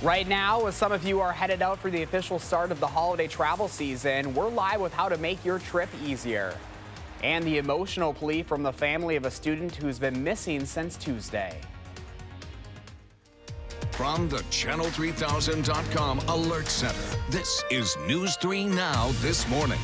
Right now, as some of you are headed out for the official start of the holiday travel season, we're live with how to make your trip easier. And the emotional plea from the family of a student who's been missing since Tuesday. From the Channel3000.com Alert Center, this is News 3 Now This Morning.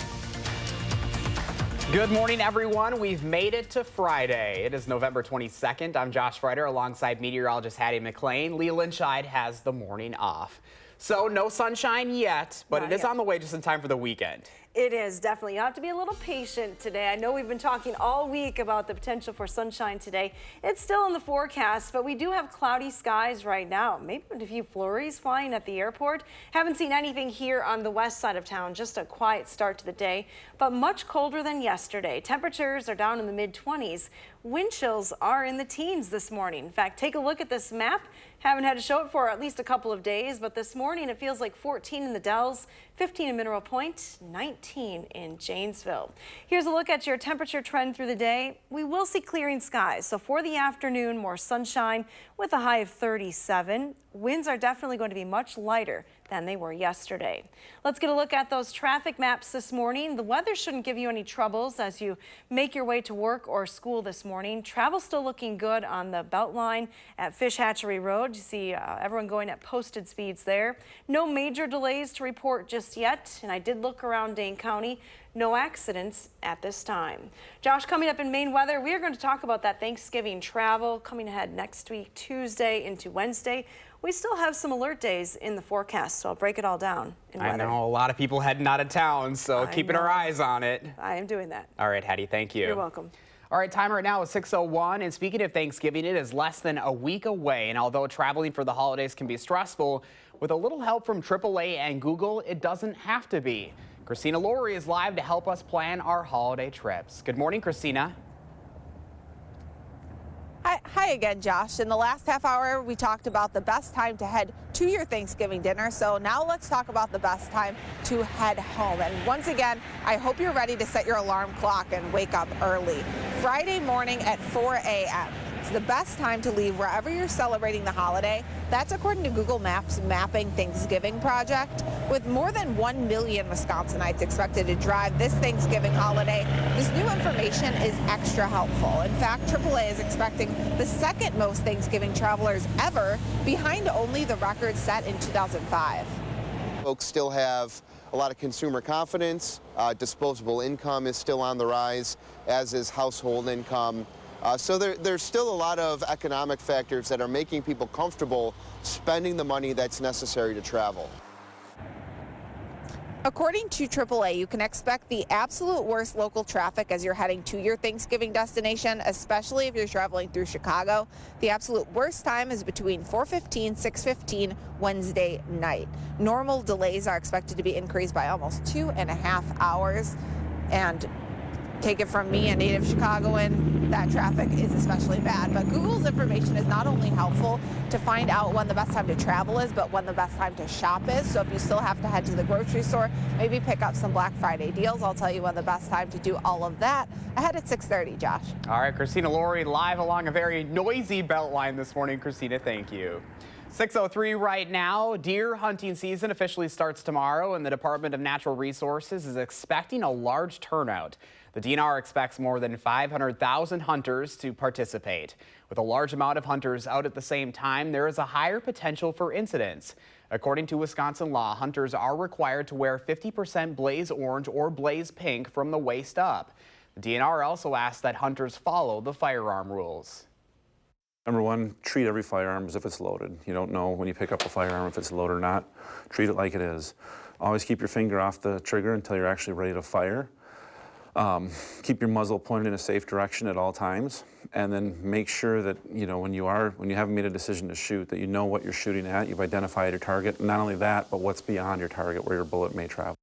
Good morning, everyone. We've made it to Friday. It is November 22nd. I'm Josh Ryder alongside meteorologist Hattie McLean. Leland Scheid has the morning off. So no sunshine yet, but it is on the way just in time for the weekend. It is, definitely. You have to be a little patient today. I know we've been talking all week about the potential for sunshine today. It's still in the forecast, but we do have cloudy skies right now. Maybe a few flurries flying at the airport. Haven't seen anything here on the west side of town. Just a quiet start to the day, but much colder than yesterday. Temperatures are down in the mid-20s. Wind chills are in the teens this morning. In fact, take a look at this map. Haven't had to show it for at least a couple of days, but this morning it feels like 14 in the Dells, 15 in Mineral Point, 19 in Janesville. Here's a look at your temperature trend through the day. We will see clearing skies, so for the afternoon, more sunshine with a high of 37. Winds are definitely going to be much lighter than they were yesterday. Let's get a look at those traffic maps this morning. The weather shouldn't give you any troubles as you make your way to work or school this morning. Travel still looking good on the Beltline at Fish Hatchery Road. You see everyone going at posted speeds there. No major delays to report just yet, and I did look around Dane County. No accidents at this time. Josh, coming up in Maine weather, we are going to talk about that Thanksgiving travel coming ahead next week, Tuesday into Wednesday. We still have some alert days in the forecast, so I'll break it all down in weather. I know a lot of people heading out of town, so keeping our eyes on it. I am doing that. All right, Hattie, thank you. You're welcome. All right, time right now is 6:01, and speaking of Thanksgiving, it is less than a week away, and although traveling for the holidays can be stressful, with a little help from AAA and Google, it doesn't have to be. Christina Laurie is live to help us plan our holiday trips. Good morning, Christina. Hi again, Josh. In the last half hour, we talked about the best time to head to your Thanksgiving dinner. So now let's talk about the best time to head home. And once again, I hope you're ready to set your alarm clock and wake up early. Friday morning at 4 a.m. It's the best time to leave wherever you're celebrating the holiday. That's according to Google Maps' Mapping Thanksgiving project. With more than 1 million Wisconsinites expected to drive this Thanksgiving holiday, this new information is extra helpful. In fact, AAA is expecting the second most Thanksgiving travelers ever, behind only the record set in 2005. Folks still have a lot of consumer confidence. Disposable income is still on the rise, as is household income. So there's still a lot of economic factors that are making people comfortable spending the money that's necessary to travel. According to AAA, you can expect the absolute worst local traffic as you're heading to your Thanksgiving destination, especially if you're traveling through Chicago. The absolute worst time is between 4:15, 6:15 Wednesday night. Normal delays are expected to be increased by almost 2.5 hours. And take it from me, a native Chicagoan, that traffic is especially bad. But Google's information is not only helpful to find out when the best time to travel is, but when the best time to shop is. So if you still have to head to the grocery store, maybe pick up some Black Friday deals. I'll tell you when the best time to do all of that ahead at 6:30, Josh. All right, Christina Laurie live along a very noisy Beltline this morning. Christina, thank you. 6:03 right now. Deer hunting season officially starts tomorrow, and the Department of Natural Resources is expecting a large turnout. The DNR expects more than 500,000 hunters to participate. With a large amount of hunters out at the same time, there is a higher potential for incidents. According to Wisconsin law, hunters are required to wear 50% blaze orange or blaze pink from the waist up. The DNR also asks that hunters follow the firearm rules. Number one, treat every firearm as if it's loaded. You don't know when you pick up a firearm if it's loaded or not. Treat it like it is. Always keep your finger off the trigger until you're actually ready to fire. Keep your muzzle pointed in a safe direction at all times, and then make sure that, when you haven't made a decision to shoot, that you know what you're shooting at, you've identified your target, and not only that, but what's beyond your target, where your bullet may travel.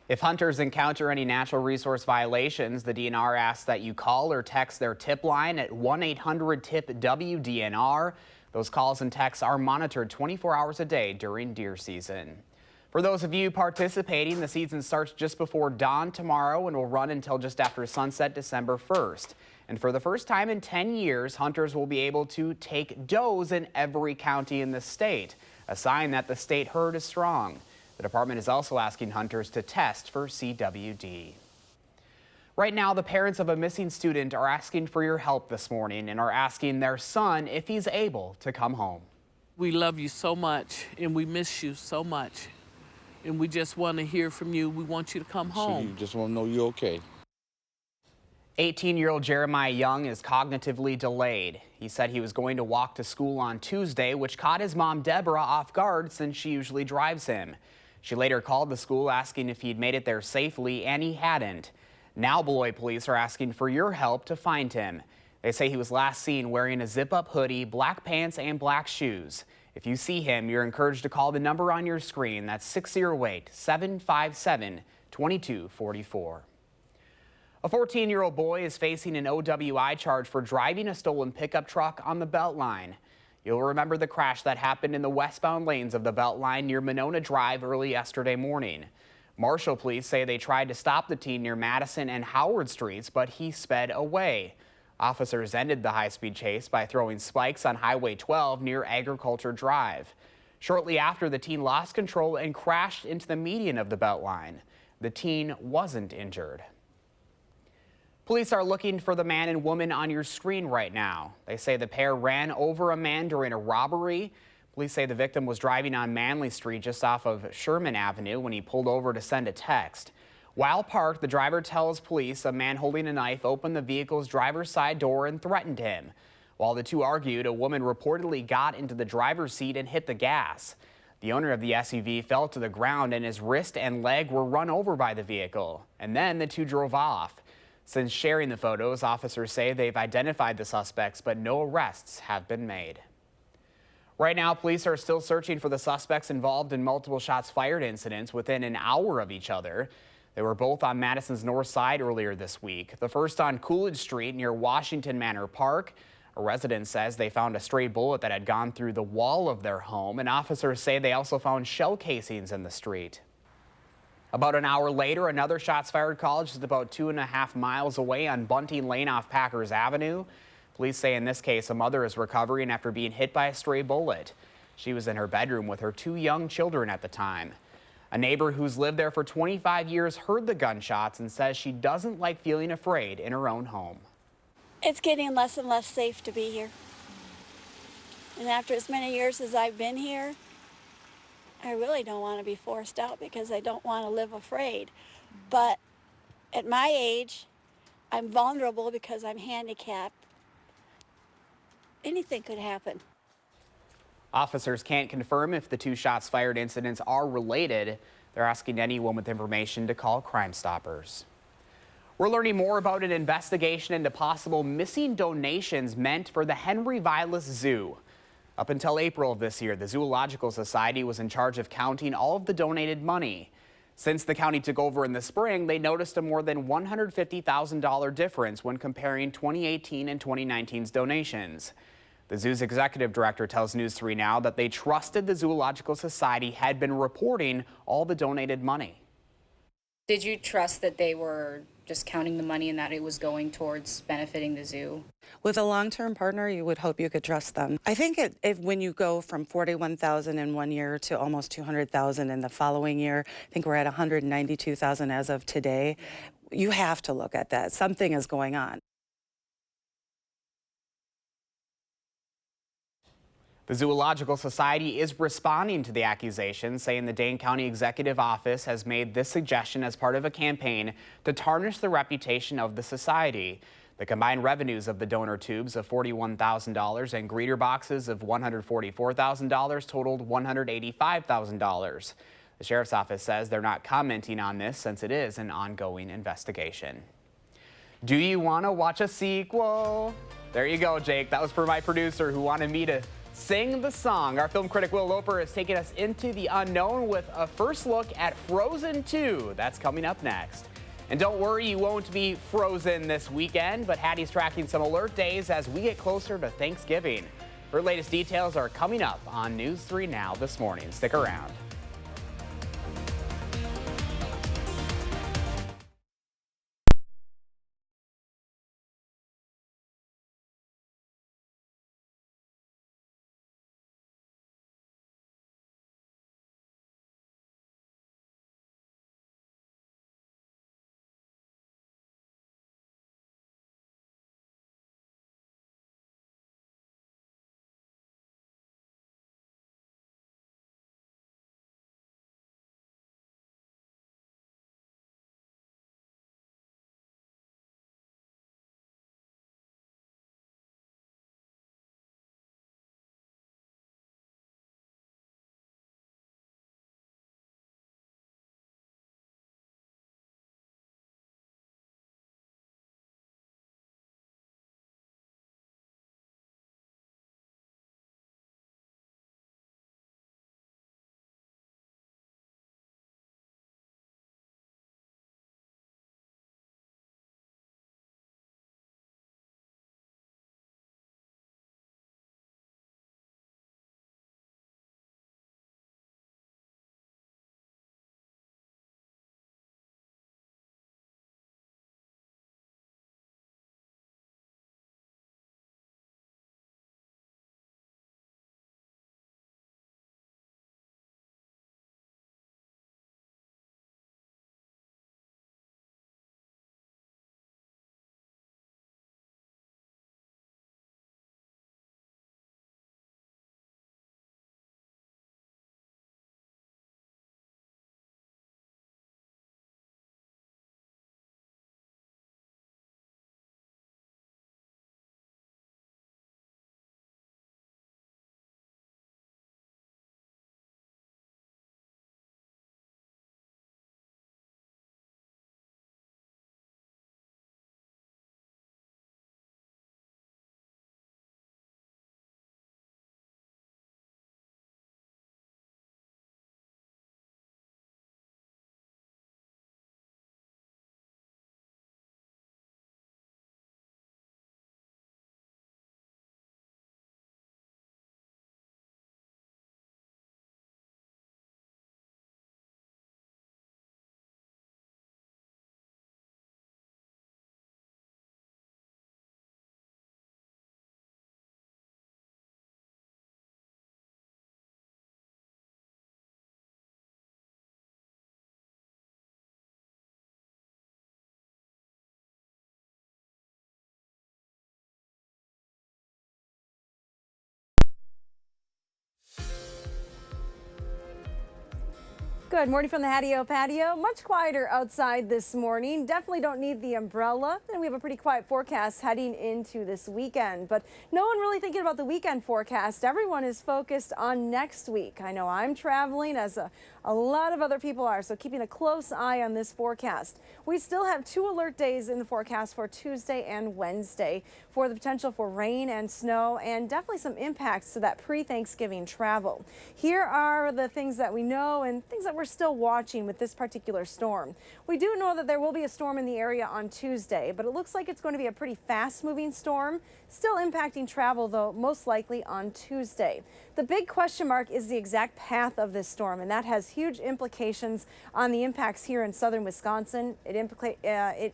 If hunters encounter any natural resource violations, the DNR asks that you call or text their tip line at 1-800-TIP-WDNR. Those calls and texts are monitored 24 hours a day during deer season. For those of you participating, the season starts just before dawn tomorrow and will run until just after sunset December 1st. And for the first time in 10 years, hunters will be able to take does in every county in the state. a sign that the state herd is strong. The department is also asking hunters to test for CWD. Right now, the parents of a missing student are asking for your help this morning and are asking their son if he's able to come home. We love you so much and we miss you so much. And we just want to hear from you. We want you to come home. So you just want to know you're okay. 18-year-old Jeremiah Young is cognitively delayed. He said he was going to walk to school on Tuesday, which caught his mom, Deborah, off guard since she usually drives him. She later called the school asking if he'd made it there safely, and he hadn't. Now Beloit police are asking for your help to find him. They say he was last seen wearing a zip-up hoodie, black pants, and black shoes. If you see him, you're encouraged to call the number on your screen. That's 608-757-2244. A 14-year-old boy is facing an OWI charge for driving a stolen pickup truck on the Beltline. You'll remember the crash that happened in the westbound lanes of the Beltline near Monona Drive early yesterday morning. Marshall police say they tried to stop the teen near Madison and Howard Streets, but he sped away. Officers ended the high-speed chase by throwing spikes on Highway 12 near Agriculture Drive. Shortly after, the teen lost control and crashed into the median of the Beltline. The teen wasn't injured. Police are looking for the man and woman on your screen right now. They say the pair ran over a man during a robbery. Police say the victim was driving on Manley Street just off of Sherman Avenue when he pulled over to send a text. While parked, the driver tells police a man holding a knife opened the vehicle's driver's side door and threatened him. While the two argued, a woman reportedly got into the driver's seat and hit the gas. The owner of the SUV fell to the ground and his wrist and leg were run over by the vehicle. And then the two drove off. Since sharing the photos, officers say they've identified the suspects, but no arrests have been made. Right now, police are still searching for the suspects involved in multiple shots fired incidents within an hour of each other. They were both on Madison's north side earlier this week. The first on Coolidge Street near Washington Manor Park. A resident says they found a stray bullet that had gone through the wall of their home, and officers say they also found shell casings in the street. About an hour later, another shots fired call just about 2.5 miles away on Bunting Lane off Packers Avenue. Police say in this case, a mother is recovering after being hit by a stray bullet. She was in her bedroom with her 2 young children at the time. A neighbor who's lived there for 25 years heard the gunshots and says she doesn't like feeling afraid in her own home. It's getting less and less safe to be here. And after as many years as I've been here, I really don't want to be forced out because I don't want to live afraid. But at my age, I'm vulnerable because I'm handicapped. Anything could happen. Officers can't confirm if the 2 shots fired incidents are related. They're asking anyone with information to call Crime Stoppers. We're learning more about an investigation into possible missing donations meant for the Henry Vilas Zoo. Up until April of this year, the Zoological Society was in charge of counting all of the donated money. Since the county took over in the spring, they noticed a more than $150,000 difference when comparing 2018 and 2019's donations. The zoo's executive director tells News 3 Now that they trusted the Zoological Society had been reporting all the donated money. Did you trust that they were just counting the money and that it was going towards benefiting the zoo? With a long-term partner, you would hope you could trust them. I think when you go from 41,000 in one year to almost 200,000 in the following year, I think we're at 192,000 as of today, you have to look at that. Something is going on. The Zoological Society is responding to the accusation, saying the Dane County Executive Office has made this suggestion as part of a campaign to tarnish the reputation of the society. The combined revenues of the donor tubes of $41,000 and greeter boxes of $144,000 totaled $185,000. The Sheriff's Office says they're not commenting on this since it is an ongoing investigation. Do you want to watch a sequel? There you go, Jake. That was for my producer who wanted me to sing the song. Our film critic Will Loper is taking us into the unknown with a first look at Frozen 2. That's coming up next. And don't worry, you won't be frozen this weekend, but Hattie's tracking some alert days as we get closer to Thanksgiving. Her latest details are coming up on News 3 Now this morning. Stick around. Good morning from the patio. Much quieter outside this morning. Definitely don't need the umbrella. And we have a pretty quiet forecast heading into this weekend. But no one really thinking about the weekend forecast. Everyone is focused on next week. I know I'm traveling, as a lot of other people are, so keeping a close eye on this forecast. We still have 2 alert days in the forecast for Tuesday and Wednesday for the potential for rain and snow, and definitely some impacts to that pre-Thanksgiving travel. Here are the things that we know and things that we're still watching with this particular storm. We do know that there will be a storm in the area on Tuesday, but it looks like it's going to be a pretty fast-moving storm, still impacting travel, though, most likely on Tuesday. The big question mark is the exact path of this storm, and that has huge implications on the impacts here in southern Wisconsin. It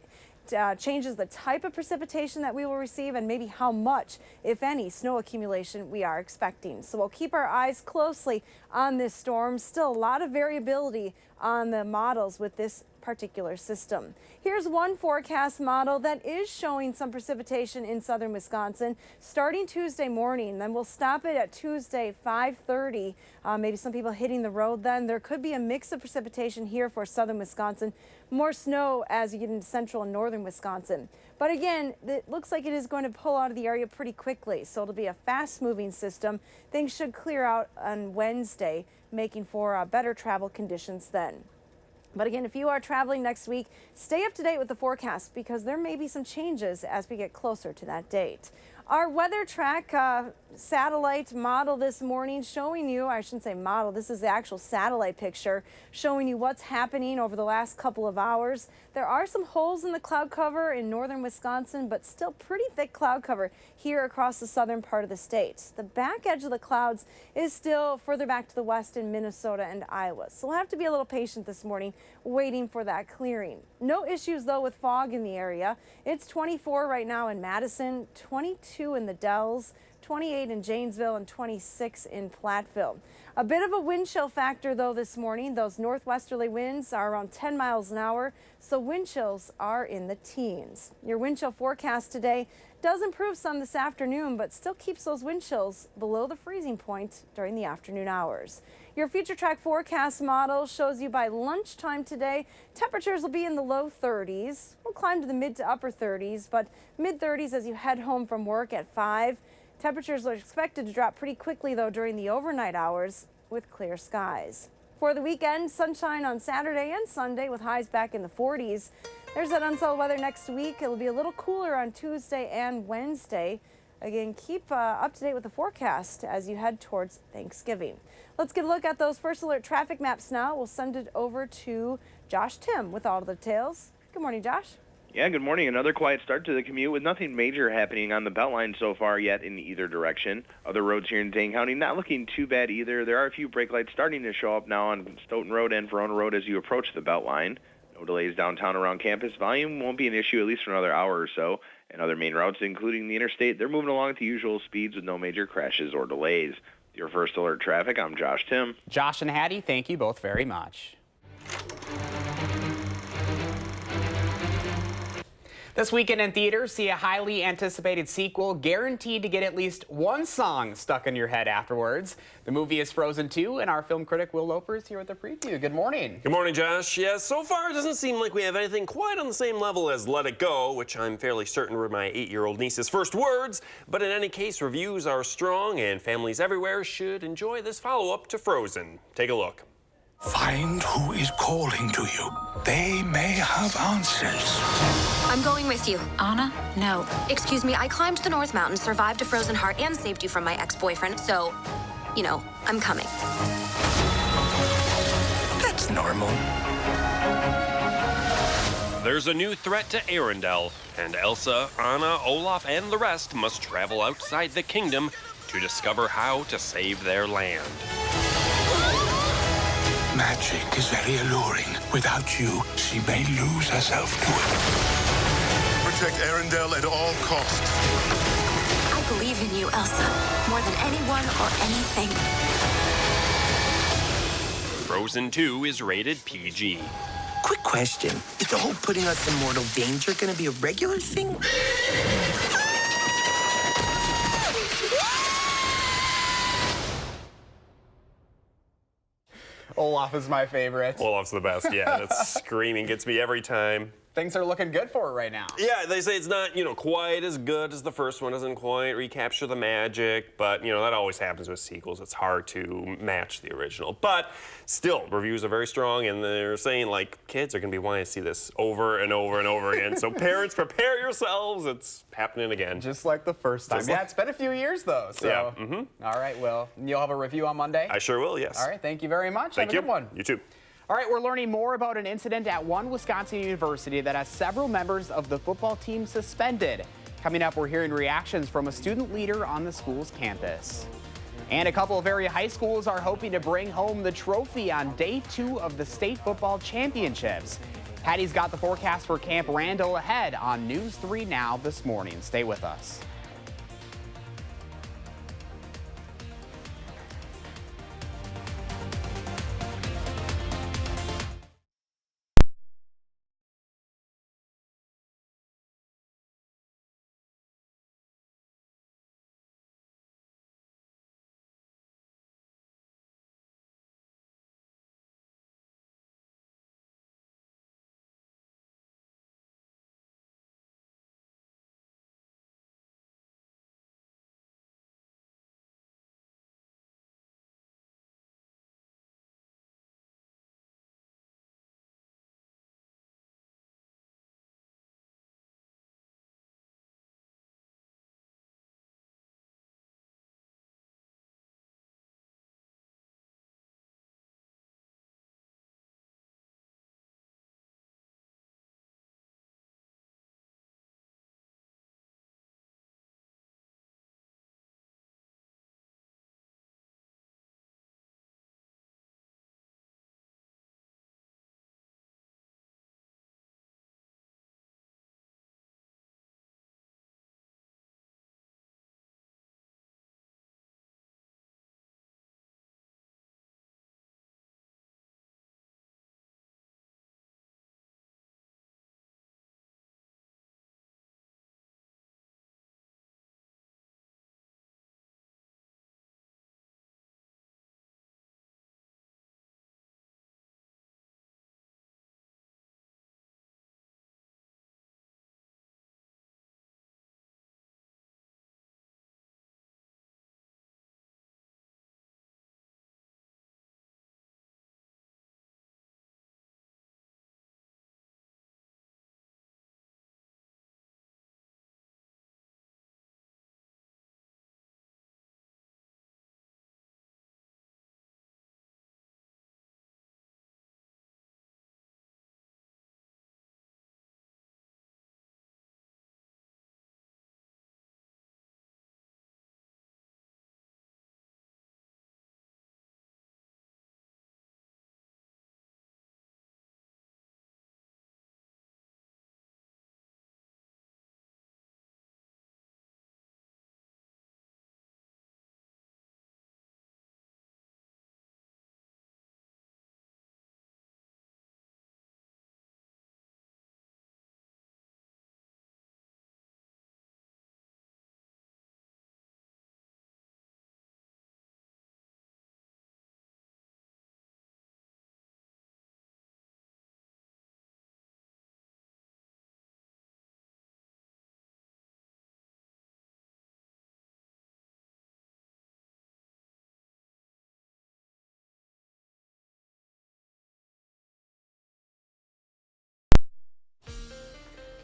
changes the type of precipitation that we will receive and maybe how much, if any, snow accumulation we are expecting. So we'll keep our eyes closely on this storm. Still a lot of variability on the models with this particular system. Here's one forecast model that is showing some precipitation in southern Wisconsin starting Tuesday morning. Then we'll stop it at Tuesday 5:30. Maybe some people hitting the road then. There could be a mix of precipitation here for southern Wisconsin. More snow as you get into central and northern Wisconsin. But again, it looks like it is going to pull out of the area pretty quickly. So it'll be a fast-moving system. Things should clear out on Wednesday, making for better travel conditions then. But again, if you are traveling next week, stay up to date with the forecast because there may be some changes as we get closer to that date. Our weather track satellite model this morning showing you, I shouldn't say model, this is the actual satellite picture showing you what's happening over the last couple of hours. There are some holes in the cloud cover in northern Wisconsin, but still pretty thick cloud cover here across the southern part of the state. The back edge of the clouds is still further back to the west in Minnesota and Iowa. So we'll have to be a little patient this morning waiting for that clearing. No issues though with fog in the area. It's 24 right now in Madison, 22 in the Dells, 28 in Janesville, and 26 in Platteville. A bit of a wind chill factor though this morning. Those northwesterly winds are around 10 miles an hour, so wind chills are in the teens. Your wind chill forecast today does improve some this afternoon, but still keeps those wind chills below the freezing point during the afternoon hours. Your future track forecast model shows you by lunchtime today, temperatures will be in the low 30s. We'll climb to the mid to upper 30s, but mid 30s as you head home from work at 5. Temperatures are expected to drop pretty quickly, though, during the overnight hours with clear skies. For the weekend, sunshine on Saturday and Sunday with highs back in the 40s. There's that unsettled weather next week. It'll be a little cooler on Tuesday and Wednesday. Again, keep up to date with the forecast as you head towards Thanksgiving. Let's get a look at those first alert traffic maps now. We'll send it over to Josh Tim with all the details. Good morning, Josh. Yeah, good morning. Another quiet start to the commute with nothing major happening on the Beltline so far yet in either direction. Other roads here in Dane County not looking too bad either. There are a few brake lights starting to show up now on Stoughton Road and Verona Road as you approach the Beltline. No delays downtown around campus. Volume won't be an issue at least for another hour or so. And other main routes, including the interstate, they're moving along at the usual speeds with no major crashes or delays. Your first alert traffic, I'm Josh Tim. Josh and Hattie, thank you both very much. This weekend in theaters, see a highly anticipated sequel guaranteed to get at least one song stuck in your head afterwards. The movie is Frozen 2, and our film critic Will Loper is here with the preview. Good morning. Good morning, Josh. Yeah, so far it doesn't seem like we have anything quite on the same level as Let It Go, which I'm fairly certain were my 8-year-old niece's first words. But in any case, reviews are strong, and families everywhere should enjoy this follow-up to Frozen. Take a look. Find who is calling to you. They may have answers. I'm going with you. Anna? No. Excuse me, I climbed the North Mountain, survived a frozen heart, and saved you from my ex-boyfriend, so, you know, I'm coming. That's normal. There's a new threat to Arendelle, and Elsa, Anna, Olaf, and the rest must travel outside the kingdom to discover how to save their land. Magic is very alluring. Without you, she may lose herself to it. Protect Arendelle at all costs. I believe in you, Elsa, more than anyone or anything. Frozen 2 is rated PG. Quick question. Is the whole putting us in mortal danger going to be a regular thing? Olaf is my favorite. Olaf's the best, yeah. That screaming gets me every time. Things are looking good for it right now. Yeah, they say it's not, quite as good as the first one. Doesn't quite recapture the magic, but, that always happens with sequels. It's hard to match the original. But still, reviews are very strong, and they're saying, kids are going to be wanting to see this over and over and over again. So parents, prepare yourselves. It's happening again. Just like the first time. Yeah, it's been a few years, though. So. Yeah. All right, Will. You'll have a review on Monday? I sure will, yes. All right, thank you very much. Thank you. Have a good one. You too. All right, we're learning more about an incident at one Wisconsin university that has several members of the football team suspended. Coming up, we're hearing reactions from a student leader on the school's campus. And a couple of area high schools are hoping to bring home the trophy on day 2 of the state football championships. Patty's got the forecast for Camp Randall ahead on News 3 Now this morning. Stay with us.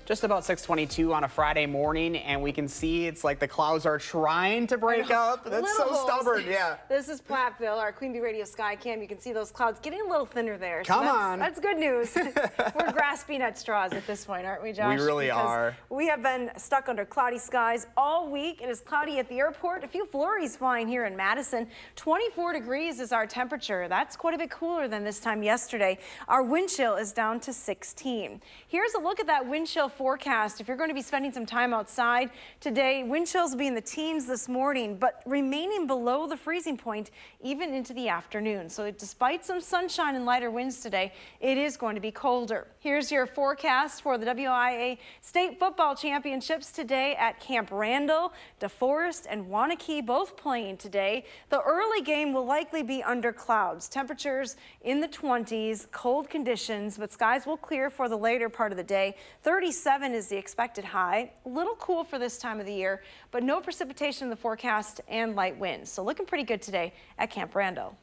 Just about 6:22 on a Friday morning, and we can see it's like the clouds are trying to break up. That's so stubborn, yeah. This is Platteville, our Queen Bee Radio Sky Cam. You can see those clouds getting a little thinner there. So Come on. That's good news. We're grasping at straws at this point, aren't we, Josh? We really because are. We have been stuck under cloudy skies all week. It is cloudy at the airport. A few flurries flying here in Madison. 24 degrees is our temperature. That's quite a bit cooler than this time yesterday. Our wind chill is down to 16. Here's a look at that wind chill forecast. If you're going to be spending some time outside today, wind chills will be in the teens this morning, but remaining below the freezing point even into the afternoon. So despite some sunshine and lighter winds today, it is going to be colder. Here's your forecast for the WIA State Football Championships today at Camp Randall. DeForest and Wanakee both playing today. The early game will likely be under clouds. Temperatures in the 20s, cold conditions, but skies will clear for the later part of the day. 37 is the expected high. A little cool for this time of the year, but no precipitation in the forecast and light winds. So looking pretty good today at Camp Randall.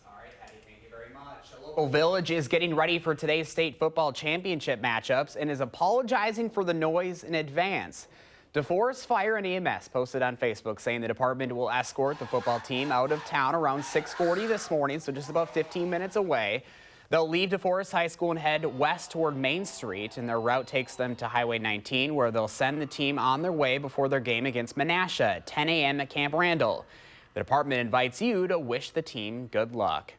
All right, Patty, thank you very much. A local village is getting ready for today's state football championship matchups and is apologizing for the noise in advance. DeForest Fire and EMS posted on Facebook saying the department will escort the football team out of town around 6:40 this morning, so just about 15 minutes away. They'll leave DeForest High School and head west toward Main Street, and their route takes them to Highway 19, where they'll send the team on their way before their game against Menasha at 10 a.m. at Camp Randall. The department invites you to wish the team good luck.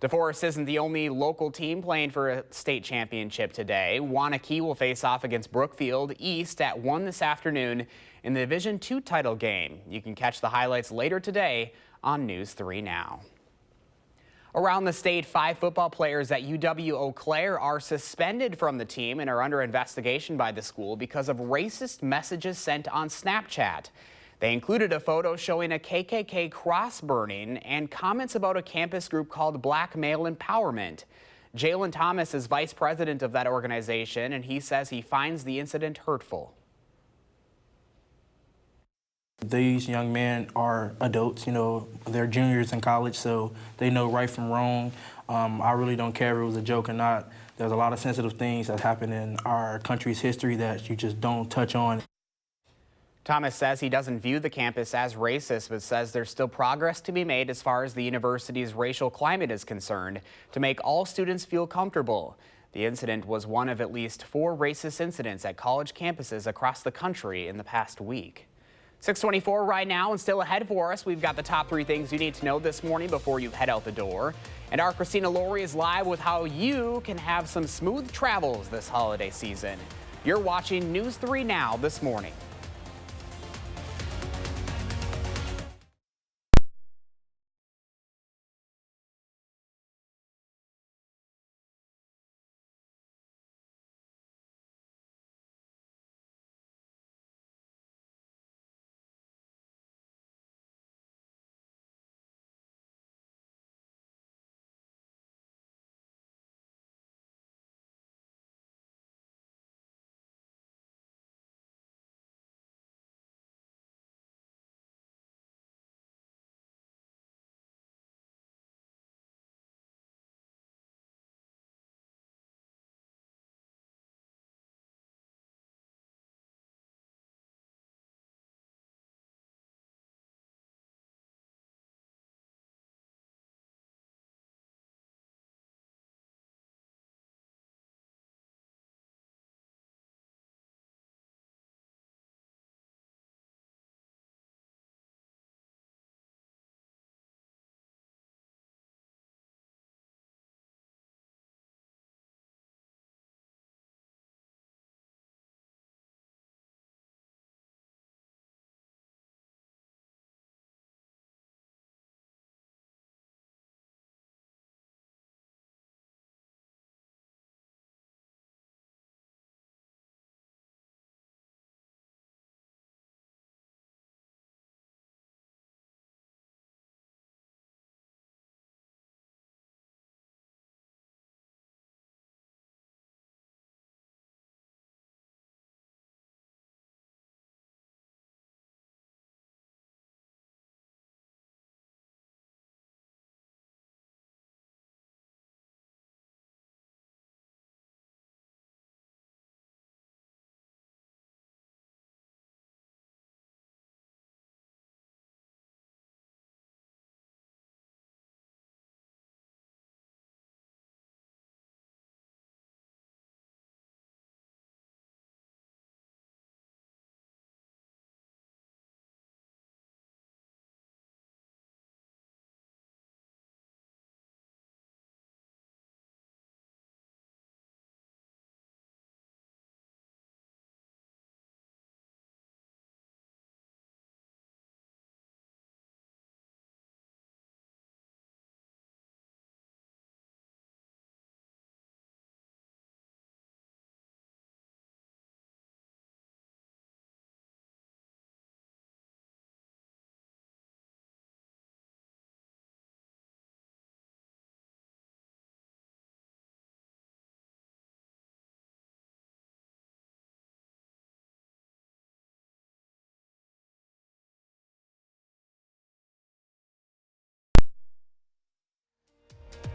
DeForest isn't the only local team playing for a state championship today. Wanakee will face off against Brookfield East at 1 this afternoon in the Division II title game. You can catch the highlights later today on News 3 Now. Around the state, 5 football players at UW-Eau Claire are suspended from the team and are under investigation by the school because of racist messages sent on Snapchat. They included a photo showing a KKK cross burning and comments about a campus group called Black Male Empowerment. Jalen Thomas is vice president of that organization, and he says he finds the incident hurtful. These young men are adults, they're juniors in college, so they know right from wrong. I really don't care if it was a joke or not. There's a lot of sensitive things that happen in our country's history that you just don't touch on. Thomas says he doesn't view the campus as racist, but says there's still progress to be made as far as the university's racial climate is concerned to make all students feel comfortable. The incident was one of at least 4 racist incidents at college campuses across the country in the past week. 6:24 right now, and still ahead for us, we've got the top 3 things you need to know this morning before you head out the door. And our Christina Laurie is live with how you can have some smooth travels this holiday season. You're watching News 3 Now this morning.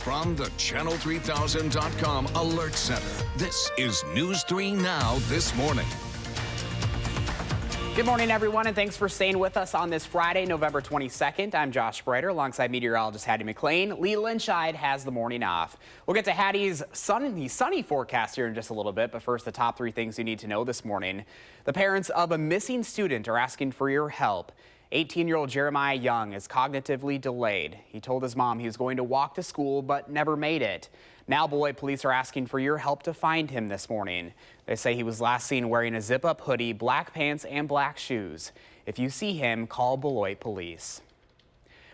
From the Channel3000.com Alert Center, this is News 3 Now this morning. Good morning, everyone, and thanks for staying with us on this Friday, November 22nd. I'm Josh Spreiter alongside meteorologist Hattie McLean. Lee Lynchide has the morning off. We'll get to Hattie's sunny forecast here in just a little bit, but first, the top 3 things you need to know this morning. The parents of a missing student are asking for your help. 18-year-old Jeremiah Young is cognitively delayed. He told his mom he was going to walk to school but never made it. Now Beloit police are asking for your help to find him this morning. They say he was last seen wearing a zip-up hoodie, black pants, and black shoes. If you see him, call Beloit police.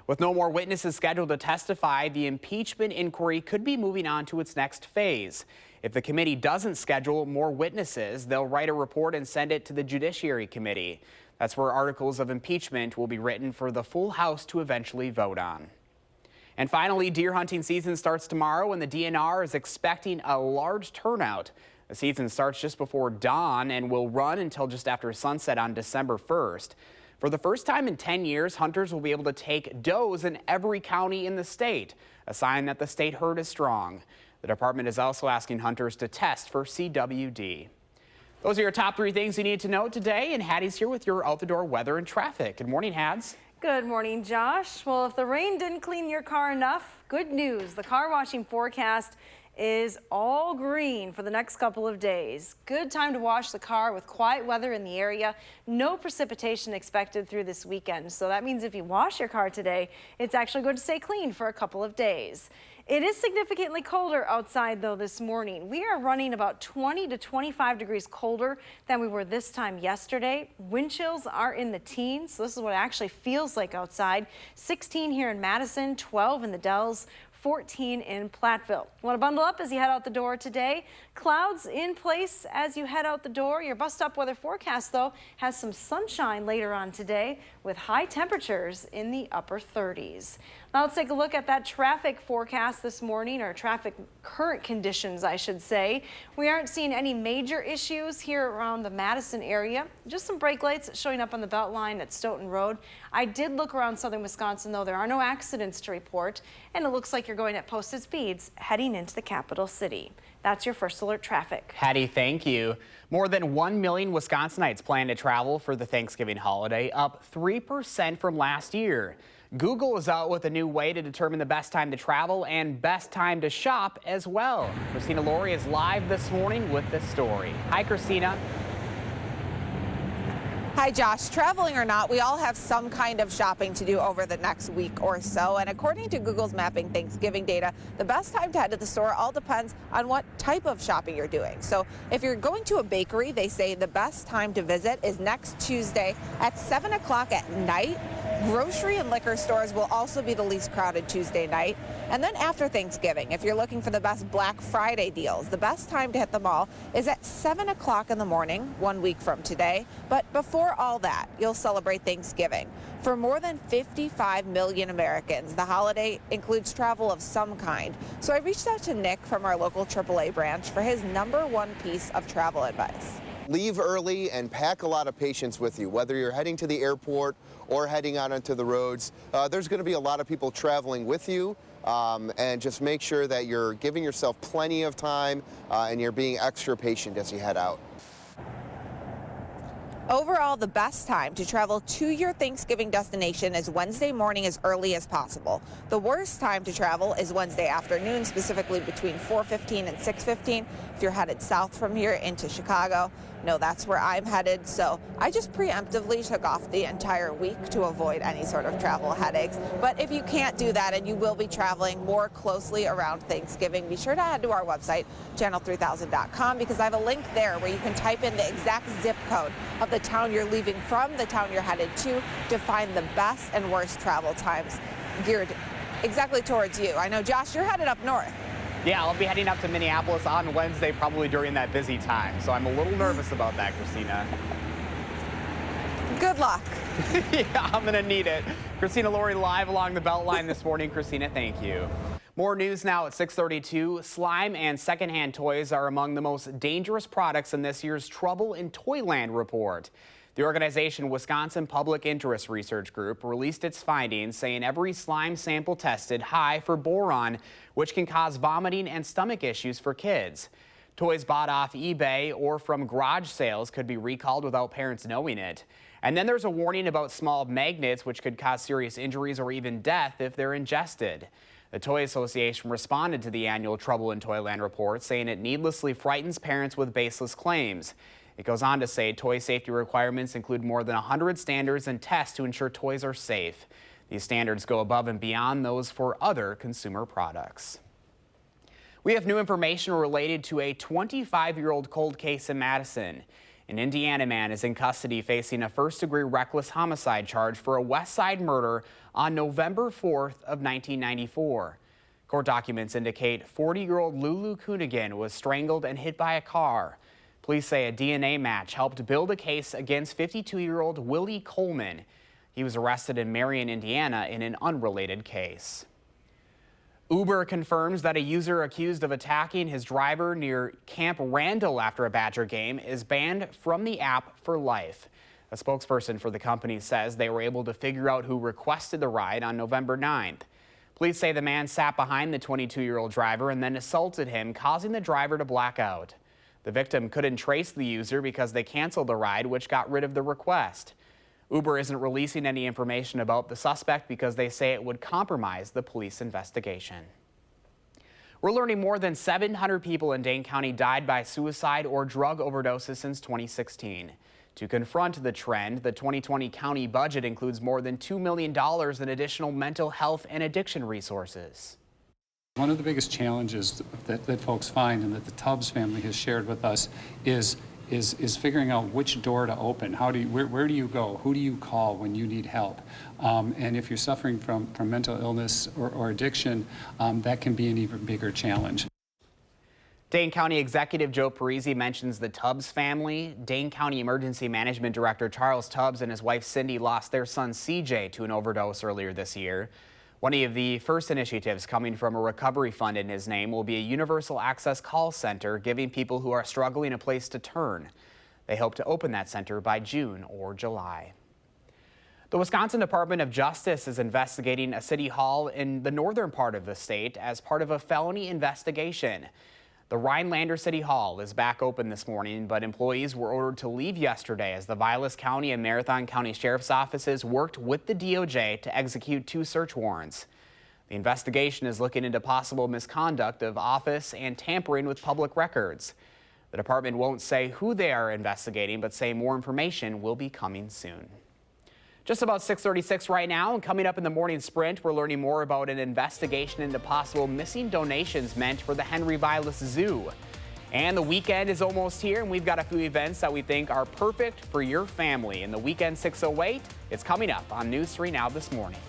With no more witnesses scheduled to testify, the impeachment inquiry could be moving on to its next phase. If the committee doesn't schedule more witnesses, they'll write a report and send it to the Judiciary Committee. That's where articles of impeachment will be written for the full House to eventually vote on. And finally, deer hunting season starts tomorrow, and the DNR is expecting a large turnout. The season starts just before dawn and will run until just after sunset on December 1st. For the first time in 10 years, hunters will be able to take does in every county in the state, a sign that the state herd is strong. The department is also asking hunters to test for CWD. Those are your top 3 things you need to know today, and Hattie's here with your out-the-door weather and traffic. Good morning, Hads. Good morning, Josh. Well, if the rain didn't clean your car enough, good news. The car washing forecast is all green for the next couple of days. Good time to wash the car with quiet weather in the area. No precipitation expected through this weekend. So that means if you wash your car today, it's actually going to stay clean for a couple of days. It is significantly colder outside, though, this morning. We are running about 20 to 25 degrees colder than we were this time yesterday. Wind chills are in the teens, so this is what it actually feels like outside. 16 here in Madison, 12 in the Dells, 14 in Platteville. Want to bundle up as you head out the door today? Clouds in place as you head out the door. Your bus stop weather forecast, though, has some sunshine later on today with high temperatures in the upper 30s. Now let's take a look at that traffic forecast this morning, or traffic current conditions, I should say. We aren't seeing any major issues here around the Madison area. Just some brake lights showing up on the Beltline at Stoughton Road. I did look around southern Wisconsin, though. There are no accidents to report, and it looks like you're going at posted speeds heading into the capital city. That's your first alert traffic. Hattie, thank you. More than 1 million Wisconsinites plan to travel for the Thanksgiving holiday, up 3% from last year. Google is out with a new way to determine the best time to travel and best time to shop as well. Christina Laurie is live this morning with this story. Hi, Christina. Hi, Josh. Traveling or not, we all have some kind of shopping to do over the next week or so. And according to Google's mapping Thanksgiving data, the best time to head to the store all depends on what type of shopping you're doing. So if you're going to a bakery, they say the best time to visit is next Tuesday at 7 o'clock at night. Grocery and liquor stores will also be the least crowded Tuesday night. And then after Thanksgiving, if you're looking for the best Black Friday deals, the best time to hit the mall is at 7 o'clock in the morning, 1 week from today. But before all that, you'll celebrate Thanksgiving. For more than 55 million Americans, the holiday includes travel of some kind. So I reached out to Nick from our local AAA branch for his #1 piece of travel advice. Leave early and pack a lot of patience with you. Whether you're heading to the airport or heading out onto the roads, there's going to be a lot of people traveling with you. And just make sure that you're giving yourself plenty of time and you're being extra patient as you head out. Overall, the best time to travel to your Thanksgiving destination is Wednesday morning as early as possible. The worst time to travel is Wednesday afternoon, specifically between 4:15 and 6:15. If you're headed south from here into Chicago, no, that's where I'm headed. So I just preemptively took off the entire week to avoid any sort of travel headaches. But if you can't do that and you will be traveling more closely around Thanksgiving, be sure to head to our website, channel3000.com, because I have a link there where you can type in the exact zip code of the town you're leaving from, the town you're headed to find the best and worst travel times geared exactly towards you. I know, Josh, you're headed up north. Yeah, I'll be heading up to Minneapolis on Wednesday, probably during that busy time. So I'm a little nervous about that, Christina. Good luck. Yeah, I'm going to need it. Christina Laurie live along the Beltline this morning. Christina, thank you. More news now at 6:32. Slime and secondhand toys are among the most dangerous products in this year's Trouble in Toyland report. The organization Wisconsin Public Interest Research Group released its findings, saying every slime sample tested high for boron, which can cause vomiting and stomach issues for kids. Toys bought off eBay or from garage sales could be recalled without parents knowing it. And then there's a warning about small magnets, which could cause serious injuries or even death if they're ingested. The Toy Association responded to the annual Trouble in Toyland report, saying it needlessly frightens parents with baseless claims. It goes on to say toy safety requirements include more than 100 standards and tests to ensure toys are safe. These standards go above and beyond those for other consumer products. We have new information related to a 25-year-old cold case in Madison. An Indiana man is in custody facing a first-degree reckless homicide charge for a West Side murder on November 4th of 1994. Court documents indicate 40-year-old Lulu Coonigan was strangled and hit by a car. Police say a DNA match helped build a case against 52-year-old Willie Coleman. He was arrested in Marion, Indiana in an unrelated case. Uber confirms that a user accused of attacking his driver near Camp Randall after a Badger game is banned from the app for life. A spokesperson for the company says they were able to figure out who requested the ride on November 9th. Police say the man sat behind the 22-year-old driver and then assaulted him, causing the driver to black out. The victim couldn't trace the user because they canceled the ride, which got rid of the request. Uber isn't releasing any information about the suspect because they say it would compromise the police investigation. We're learning more than 700 people in Dane County died by suicide or drug overdoses since 2016. To confront the trend, the 2020 county budget includes more than $2 million in additional mental health and addiction resources. One of the biggest challenges that folks find and that the Tubbs family has shared with us is figuring out which door to open. Where do you go? Who do you call when you need help? And if you're suffering from mental illness or addiction, that can be an even bigger challenge. Dane County Executive Joe Parisi mentions the Tubbs family. Dane County Emergency Management Director Charles Tubbs and his wife Cindy lost their son CJ to an overdose earlier this year. One of the first initiatives coming from a recovery fund in his name will be a universal access call center, giving people who are struggling a place to turn. They hope to open that center by June or July. The Wisconsin Department of Justice is investigating a city hall in the northern part of the state as part of a felony investigation. The Rhinelander City Hall is back open this morning, but employees were ordered to leave yesterday as the Vilas County and Marathon County Sheriff's Offices worked with the DOJ to execute 2 search warrants. The investigation is looking into possible misconduct of office and tampering with public records. The department won't say who they are investigating, but say more information will be coming soon. Just about 6:36 right now, and coming up in the morning sprint, we're learning more about an investigation into possible missing donations meant for the Henry Vilas Zoo. And the weekend is almost here, and we've got a few events that we think are perfect for your family. In the Weekend 608, it's coming up on News 3 Now this morning.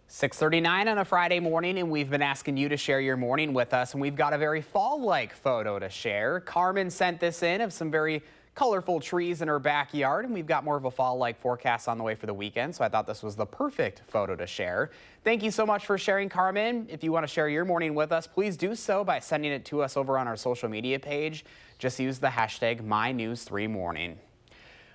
6:39 on a Friday morning, and we've been asking you to share your morning with us, and we've got a very fall-like photo to share. Carmen sent this in of some very colorful trees in her backyard, and we've got more of a fall-like forecast on the way for the weekend, so I thought this was the perfect photo to share. Thank you so much for sharing, Carmen. If you want to share your morning with us, please do so by sending it to us over on our social media page. Just use the hashtag MyNews3Morning.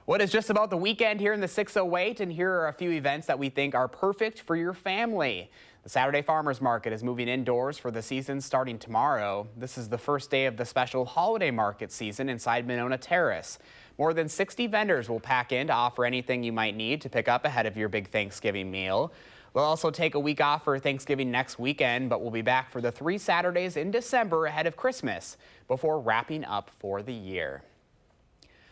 Well, it is just about the weekend here in the 608, and here are a few events that we think are perfect for your family. The Saturday Farmers Market is moving indoors for the season starting tomorrow. This is the first day of the special holiday market season inside Monona Terrace. More than 60 vendors will pack in to offer anything you might need to pick up ahead of your big Thanksgiving meal. We'll also take a week off for Thanksgiving next weekend, but we'll be back for the 3 Saturdays in December ahead of Christmas before wrapping up for the year.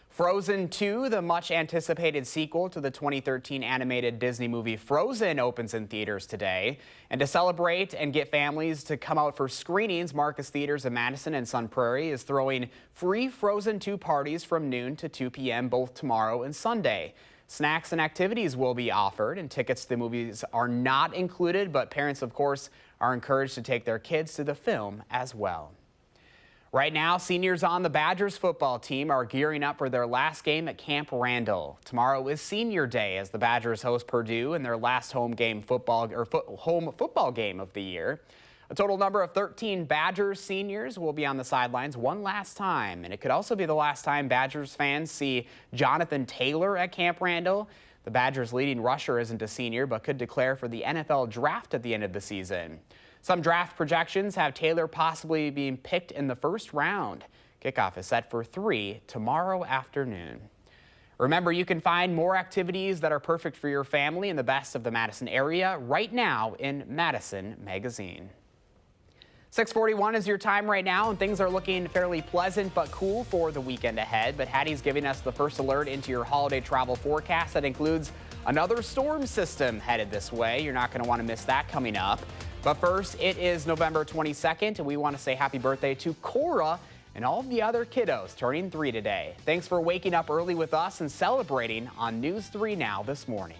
Frozen 2, the much-anticipated sequel to the 2013 animated Disney movie Frozen, opens in theaters today. And to celebrate and get families to come out for screenings, Marcus Theaters in Madison and Sun Prairie is throwing free Frozen 2 parties from noon to 2 p.m. both tomorrow and Sunday. Snacks and activities will be offered, and tickets to the movies are not included, but parents, of course, are encouraged to take their kids to the film as well. Right now, seniors on the Badgers football team are gearing up for their last game at Camp Randall. Tomorrow is senior day as the Badgers host Purdue in their last home football game of the year. A total number of 13 Badgers seniors will be on the sidelines one last time, and it could also be the last time Badgers fans see Jonathan Taylor at Camp Randall. The Badgers' leading rusher isn't a senior, but could declare for the NFL draft at the end of the season. Some draft projections have Taylor possibly being picked in the first round. Kickoff is set for 3 tomorrow afternoon. Remember, you can find more activities that are perfect for your family in the best of the Madison area right now in Madison Magazine. 6:41 is your time right now, and things are looking fairly pleasant but cool for the weekend ahead. But Hattie's giving us the first alert into your holiday travel forecast that includes another storm system headed this way. You're not going to want to miss that coming up. But first, it is November 22nd, and we want to say happy birthday to Cora and all the other kiddos turning 3 today. Thanks for waking up early with us and celebrating on News 3 Now this morning.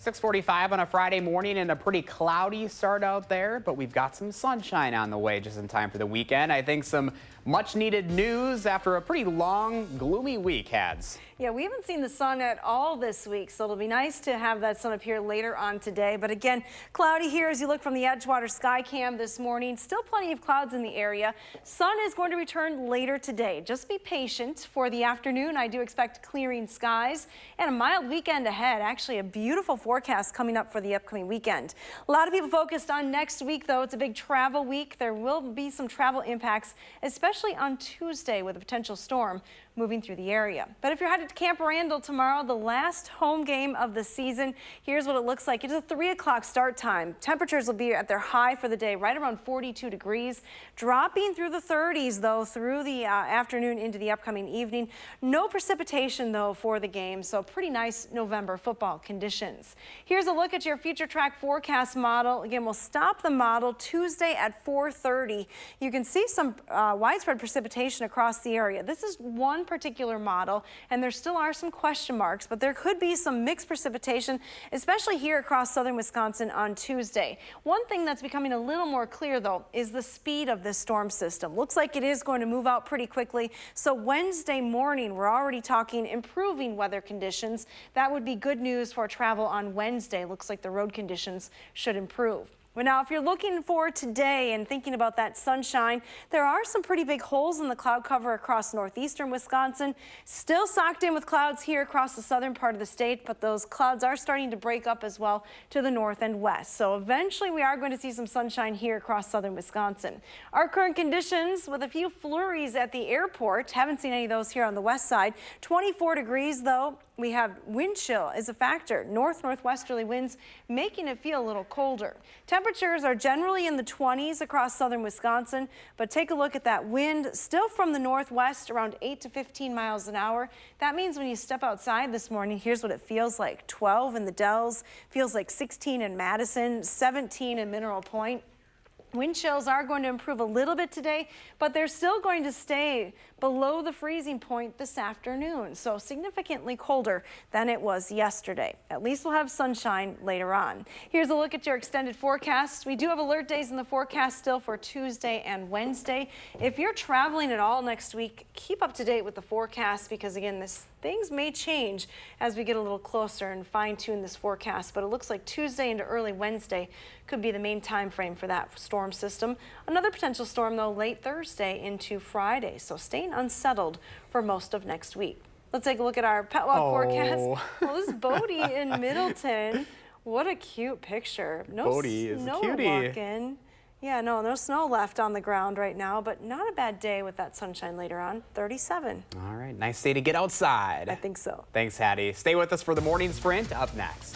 6:45 on a Friday morning and a pretty cloudy start out there, but we've got some sunshine on the way just in time for the weekend. I think some much needed news after a pretty long, gloomy week, Hads. Yeah, we haven't seen the sun at all this week, so it'll be nice to have that sun appear later on today. But again, cloudy here as you look from the Edgewater sky cam this morning. Still plenty of clouds in the area. Sun is going to return later today. Just be patient for the afternoon. I do expect clearing skies and a mild weekend ahead. Actually, a beautiful forecast coming up for the upcoming weekend. A lot of people focused on next week, though. It's a big travel week. There will be some travel impacts, especially on Tuesday with a potential storm moving through the area. But if you're headed to Camp Randall tomorrow, the last home game of the season, here's what it looks like. It's a 3 o'clock start time. Temperatures will be at their high for the day, right around 42 degrees, dropping through the 30s, though, through the afternoon into the upcoming evening. No precipitation, though, for the game, so pretty nice November football conditions. Here's a look at your future track forecast model. Again, we'll stop the model Tuesday at 4:30. You can see some widespread precipitation across the area. This is one particular model, and there still are some question marks, but there could be some mixed precipitation, especially here across southern Wisconsin on Tuesday. One thing that's becoming a little more clear, though, is the speed of this storm system. Looks like it is going to move out pretty quickly. So Wednesday morning, we're already talking improving weather conditions. That would be good news for travel on Wednesday. Looks like the road conditions should improve. Well, now, if you're looking for today and thinking about that sunshine, there are some pretty big holes in the cloud cover across northeastern Wisconsin. Still socked in with clouds here across the southern part of the state, but those clouds are starting to break up as well to the north and west. So eventually we are going to see some sunshine here across southern Wisconsin. Our current conditions with a few flurries at the airport. Haven't seen any of those here on the west side. 24 degrees, though. We have wind chill as a factor. Northwesterly winds making it feel a little colder. Temperatures are generally in the 20s across southern Wisconsin, but take a look at that wind still from the northwest around 8 to 15 miles an hour. That means when you step outside this morning, here's what it feels like. 12 in the Dells, feels like 16 in Madison, 17 in Mineral Point. Wind chills are going to improve a little bit today, but they're still going to stay below the freezing point this afternoon, so significantly colder than it was yesterday. At least we'll have sunshine later on. Here's a look at your extended forecast. We do have alert days in the forecast still for Tuesday and Wednesday. If you're traveling at all next week, keep up to date with the forecast because, again, things may change as we get a little closer and fine-tune this forecast, but it looks like Tuesday into early Wednesday could be the main time frame for that storm system. Another potential storm, though, late Thursday into Friday, so staying unsettled for most of next week. Let's take a look at our pet walk forecast. Well, this is Bodie in Middleton. What a cute picture. No Bodie is a snow cutie. walking. Yeah, no snow left on the ground right now, but not a bad day with that sunshine later on. 37. All right, nice day to get outside. I think so. Thanks, Hattie. Stay with us for the morning sprint up next.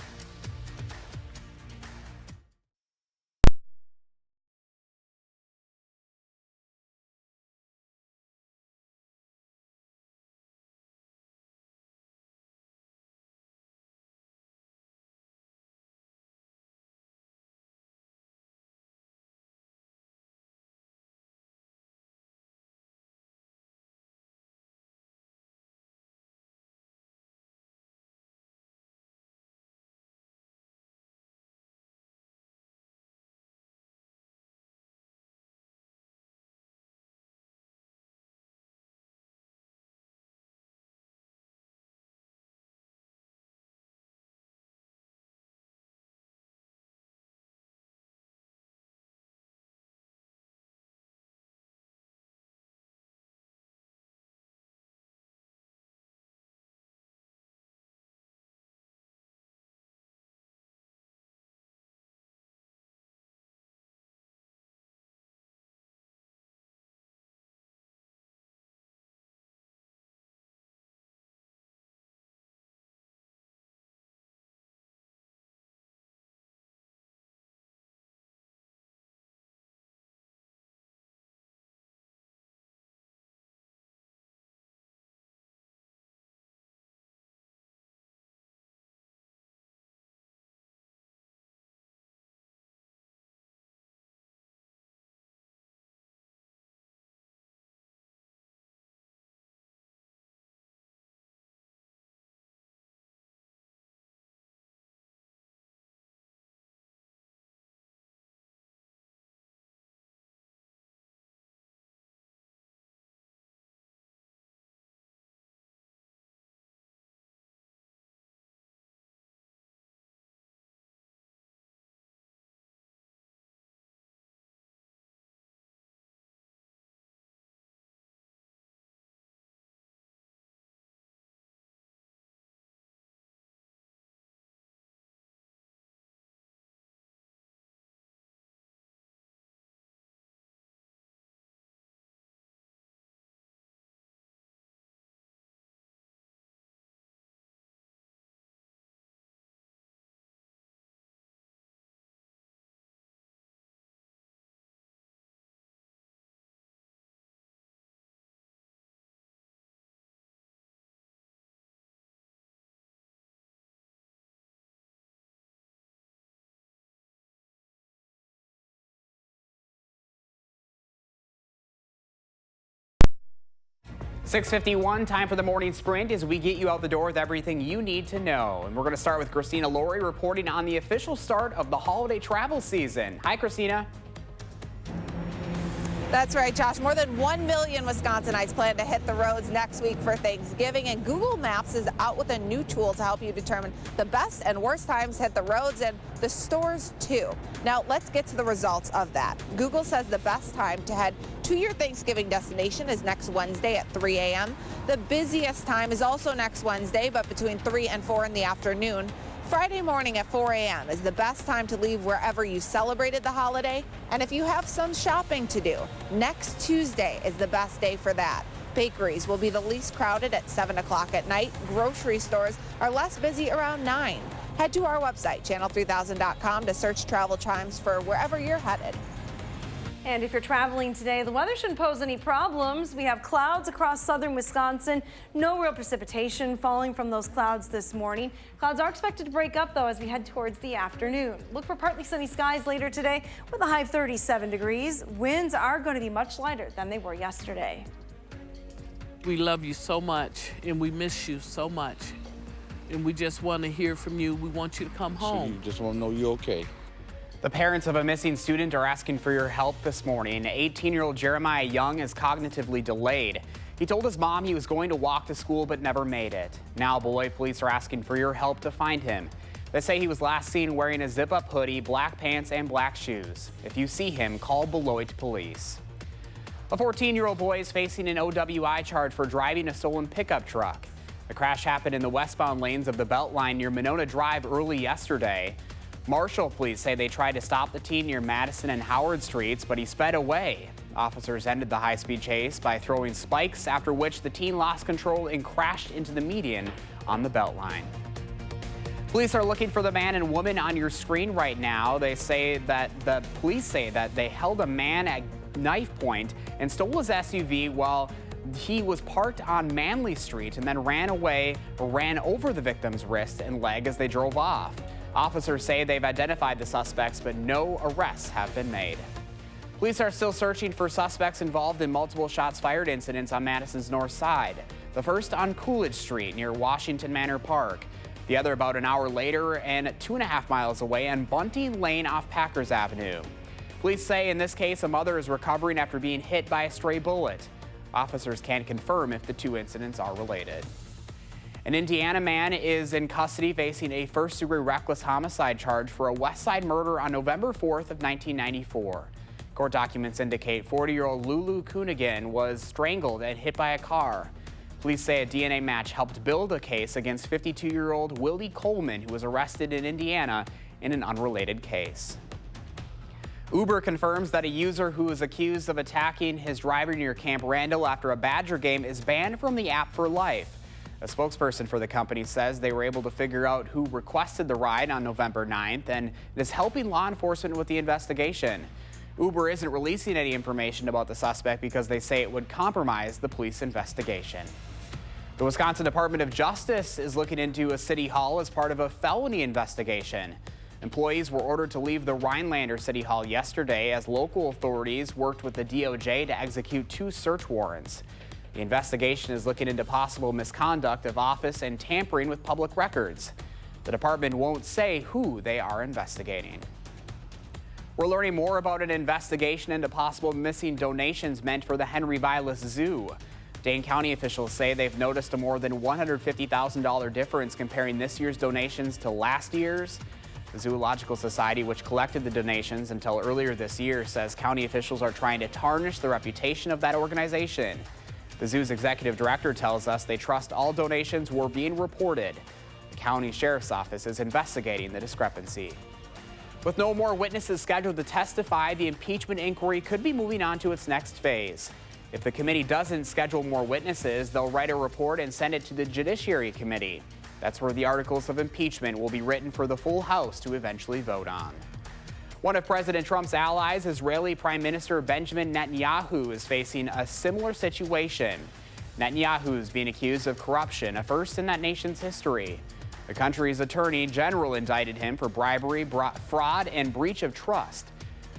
6:51, time for the morning sprint as we get you out the door with everything you need to know. And we're going to start with Christina Laurie reporting on the official start of the holiday travel season. Hi, Christina. That's right, Josh. More than 1 million Wisconsinites plan to hit the roads next week for Thanksgiving, and Google Maps is out with a new tool to help you determine the best and worst times to hit the roads and the stores, too. Now, let's get to the results of that. Google says the best time to head to your Thanksgiving destination is next Wednesday at 3 a.m. The busiest time is also next Wednesday, but between 3 and 4 in the afternoon. Friday morning at 4 a.m. is the best time to leave wherever you celebrated the holiday. And if you have some shopping to do, next Tuesday is the best day for that. Bakeries will be the least crowded at 7 o'clock at night. Grocery stores are less busy around 9. Head to our website, channel3000.com, to search travel times for wherever you're headed. And if you're traveling today, the weather shouldn't pose any problems. We have clouds across southern Wisconsin. No real precipitation falling from those clouds this morning. Clouds are expected to break up, though, as we head towards the afternoon. Look for partly sunny skies later today with a high of 37 degrees. Winds are going to be much lighter than they were yesterday. We love you so much, and we miss you so much. And we just want to hear from you. We want you to come home. Just want to know you're okay. The parents of a missing student are asking for your help this morning. 18-year-old Jeremiah Young is cognitively delayed. He told his mom he was going to walk to school but never made it. Now, Beloit police are asking for your help to find him. They say he was last seen wearing a zip-up hoodie, black pants, and black shoes. If you see him, call Beloit police. A 14-year-old boy is facing an OWI charge for driving a stolen pickup truck. The crash happened in the westbound lanes of the Beltline near Monona Drive early yesterday. Marshall police say they tried to stop the teen near Madison and Howard Streets, but he sped away. Officers ended the high-speed chase by throwing spikes, after which the teen lost control and crashed into the median on the Beltline. Police are looking for the man and woman on your screen right now. Police say that they held a man at knife point and stole his SUV while he was parked on Manley Street and then ran over the victim's wrist and leg as they drove off. Officers say they've identified the suspects, but no arrests have been made. Police are still searching for suspects involved in multiple shots fired incidents on Madison's north side. The first on Coolidge Street near Washington Manor Park. The other about an hour later and 2.5 miles away on Bunting Lane off Packers Avenue. Police say in this case a mother is recovering after being hit by a stray bullet. Officers can't confirm if the two incidents are related. An Indiana man is in custody facing a first-degree reckless homicide charge for a West Side murder on November 4th of 1994. Court documents indicate 40-year-old Lulu Coonigan was strangled and hit by a car. Police say a DNA match helped build a case against 52-year-old Willie Coleman, who was arrested in Indiana in an unrelated case. Uber confirms that a user who is accused of attacking his driver near Camp Randall after a Badger game is banned from the app for life. A spokesperson for the company says they were able to figure out who requested the ride on November 9th and is helping law enforcement with the investigation. Uber isn't releasing any information about the suspect because they say it would compromise the police investigation. The Wisconsin Department of Justice is looking into a city hall as part of a felony investigation. Employees were ordered to leave the Rhinelander City Hall yesterday as local authorities worked with the DOJ to execute 2 search warrants. The investigation is looking into possible misconduct of office and tampering with public records. The department won't say who they are investigating. We're learning more about an investigation into possible missing donations meant for the Henry Vilas Zoo. Dane County officials say they've noticed a more than $150,000 difference comparing this year's donations to last year's. The Zoological Society, which collected the donations until earlier this year, says county officials are trying to tarnish the reputation of that organization. The zoo's executive director tells us they trust all donations were being reported. The county sheriff's office is investigating the discrepancy. With no more witnesses scheduled to testify, the impeachment inquiry could be moving on to its next phase. If the committee doesn't schedule more witnesses, they'll write a report and send it to the Judiciary Committee. That's where the articles of impeachment will be written for the full House to eventually vote on. One of President Trump's allies, Israeli Prime Minister Benjamin Netanyahu, is facing a similar situation. Netanyahu is being accused of corruption, a first in that nation's history. The country's attorney general indicted him for bribery, fraud, and breach of trust.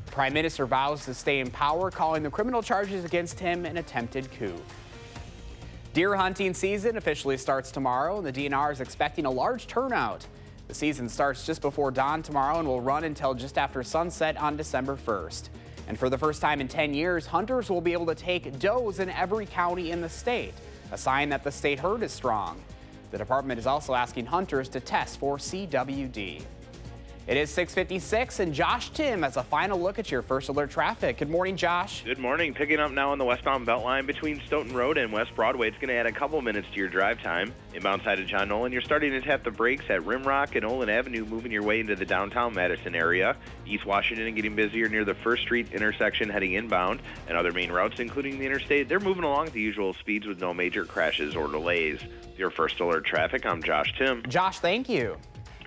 The Prime Minister vows to stay in power, calling the criminal charges against him an attempted coup. Deer hunting season officially starts tomorrow, and the DNR is expecting a large turnout. The season starts just before dawn tomorrow and will run until just after sunset on December 1st. And for the first time in 10 years, hunters will be able to take does in every county in the state, a sign that the state herd is strong. The department is also asking hunters to test for CWD. It is 6:56, and Josh Tim has a final look at your First Alert traffic. Good morning, Josh. Good morning. Picking up now on the westbound Beltline between Stoughton Road and West Broadway. It's going to add a couple minutes to your drive time. Inbound side of John Nolan, you're starting to tap the brakes at Rimrock and Olin Avenue, moving your way into the downtown Madison area. East Washington getting busier near the First Street intersection heading inbound, and other main routes, including the interstate, they're moving along at the usual speeds with no major crashes or delays. Your First Alert traffic, I'm Josh Tim. Josh, thank you.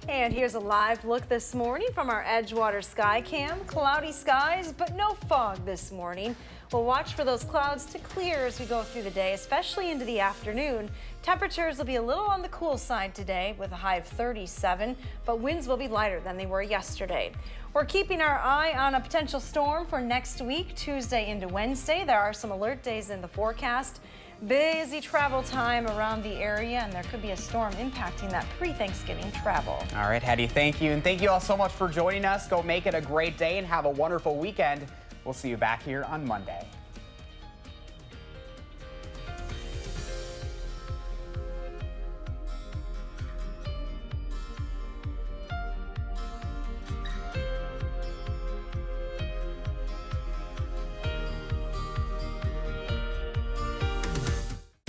And here's a live look this morning from our Edgewater Sky Cam. Cloudy skies, but no fog this morning. We'll watch for those clouds to clear as we go through the day, especially into the afternoon. Temperatures will be a little on the cool side today with a high of 37, but winds will be lighter than they were yesterday. We're keeping our eye on a potential storm for next week, Tuesday into Wednesday. There are some alert days in the forecast. Busy travel time around the area, and there could be a storm impacting that pre-Thanksgiving travel. All right, Hattie, thank you. And thank you all so much for joining us. Go make it a great day and have a wonderful weekend. We'll see you back here on Monday.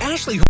Ashley